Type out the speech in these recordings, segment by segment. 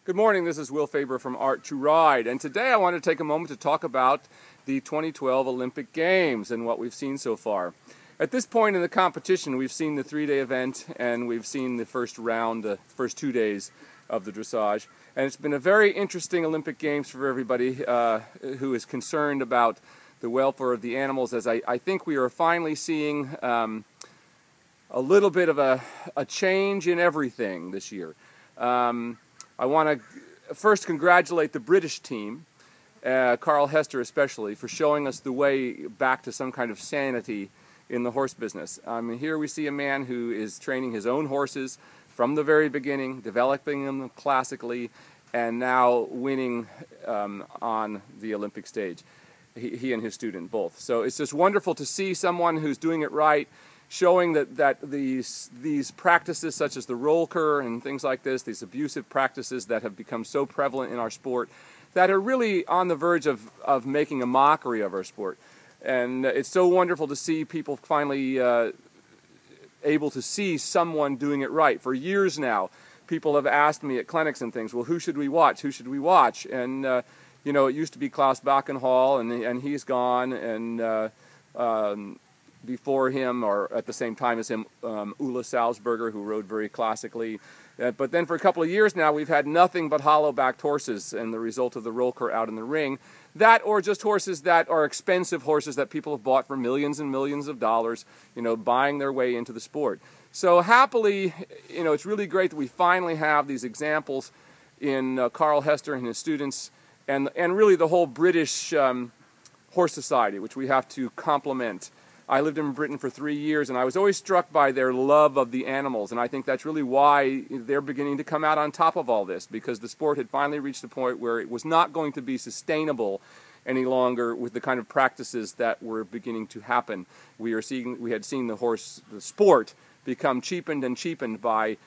Good morning, this is Will Faerber from Art to Ride, and today I want to take a moment to talk about the 2012 Olympic Games and what we've seen so far. At this point in the competition, we've seen the three-day event and we've seen the first round, the first 2 days of the dressage, and it's been a very interesting Olympic Games for everybody who is concerned about the welfare of the animals, as I think we are finally seeing a little bit of a change in everything this year. I want to first congratulate the British team, Carl Hester especially, for showing us the way back to some kind of sanity in the horse business. Here we see a man who is training his own horses from the very beginning, developing them classically, and now winning on the Olympic stage. He and his student both. So it's just wonderful to see someone who's doing it right, showing that these practices such as the rollkuring and things like this, these abusive practices that have become so prevalent in our sport, that are really on the verge of making a mockery of our sport. And it's so wonderful to see people finally able to see someone doing it right. For years now, people have asked me at clinics and things, well, who should we watch? Who should we watch? And you know, it used to be Klaus Backenhall, and he's gone, and before him, or at the same time as him, Ulla Salzberger, who rode very classically. But then for a couple of years now, we've had nothing but hollow-backed horses, and the result of the rollkur out in the ring. That, or just horses that are expensive horses that people have bought for millions and millions of dollars, you know, buying their way into the sport. So happily, you know, it's really great that we finally have these examples in Carl Hester and his students, and really the whole British horse society, which we have to compliment. I lived in Britain for 3 years, and I was always struck by their love of the animals, and I think that's really why they're beginning to come out on top of all this, because the sport had finally reached a point where it was not going to be sustainable any longer with the kind of practices that were beginning to happen. We had seen the sport become cheapened and cheapened by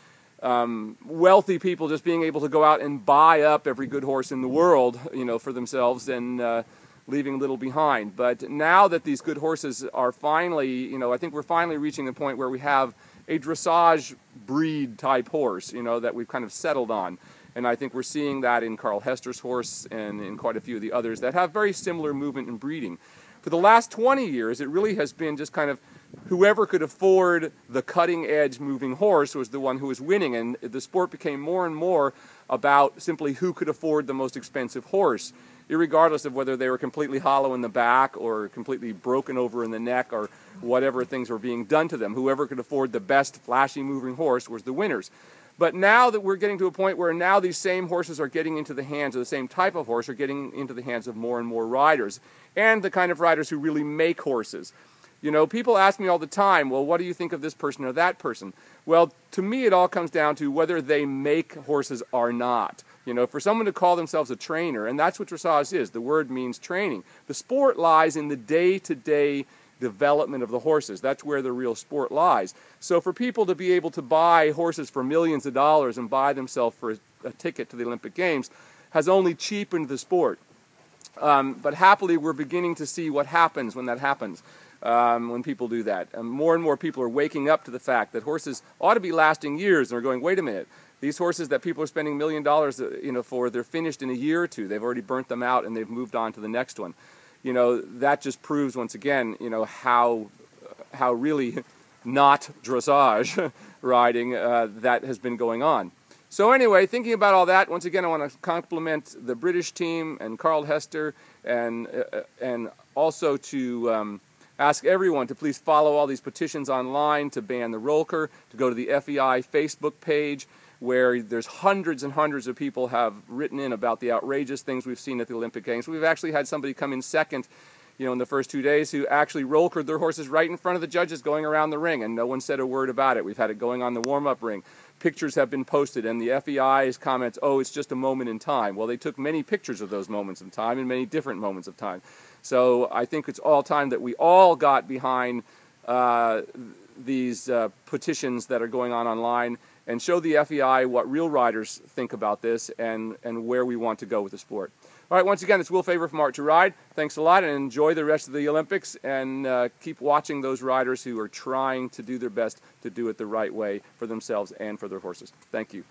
wealthy people just being able to go out and buy up every good horse in the world, you know, for themselves, and leaving little behind. But now that these good horses are finally, you know, I think we're finally reaching the point where we have a dressage breed type horse, you know, that we've kind of settled on. And I think we're seeing that in Carl Hester's horse and in quite a few of the others that have very similar movement and breeding. For the last 20 years, it really has been just kind of whoever could afford the cutting-edge moving horse was the one who was winning, and the sport became more and more about simply who could afford the most expensive horse, irregardless of whether they were completely hollow in the back or completely broken over in the neck or whatever things were being done to them. Whoever could afford the best flashy moving horse was the winners. But now that we're getting to a point where now these same horses are getting into the hands of the same type of horse, are getting into the hands of more and more riders, and the kind of riders who really make horses. You know, people ask me all the time, well, what do you think of this person or that person? Well, to me, it all comes down to whether they make horses or not. You know, for someone to call themselves a trainer, and that's what dressage is, the word means training. The sport lies in the day-to-day development of the horses. That's where the real sport lies. So for people to be able to buy horses for millions of dollars and buy themselves for a ticket to the Olympic Games has only cheapened the sport. But happily, we're beginning to see what happens when that happens. When people do that. And more people are waking up to the fact that horses ought to be lasting years, and are going, wait a minute, these horses that people are spending $1 million you know, for, they're finished in a year or two. They've already burnt them out and they've moved on to the next one. You know, that just proves once again, you know, how really not dressage riding that has been going on. So anyway, thinking about all that, once again I want to compliment the British team and Carl Hester, and also to ask everyone to please follow all these petitions online to ban the rollkur, to go to the FEI Facebook page, where there's hundreds and hundreds of people have written in about the outrageous things we've seen at the Olympic Games. We've actually had somebody come in second, you know, in the first 2 days, who actually rollkured their horses right in front of the judges going around the ring, and no one said a word about it. We've had it going on the warm-up ring. Pictures have been posted, and the FEI's comments, oh, it's just a moment in time. Well, they took many pictures of those moments in time and many different moments of time. So I think it's all time that we all got behind these petitions that are going on online, and show the FEI what real riders think about this, and where we want to go with the sport. All right, once again, it's Will Faerber from Art to Ride. Thanks a lot, and enjoy the rest of the Olympics, and keep watching those riders who are trying to do their best to do it the right way for themselves and for their horses. Thank you.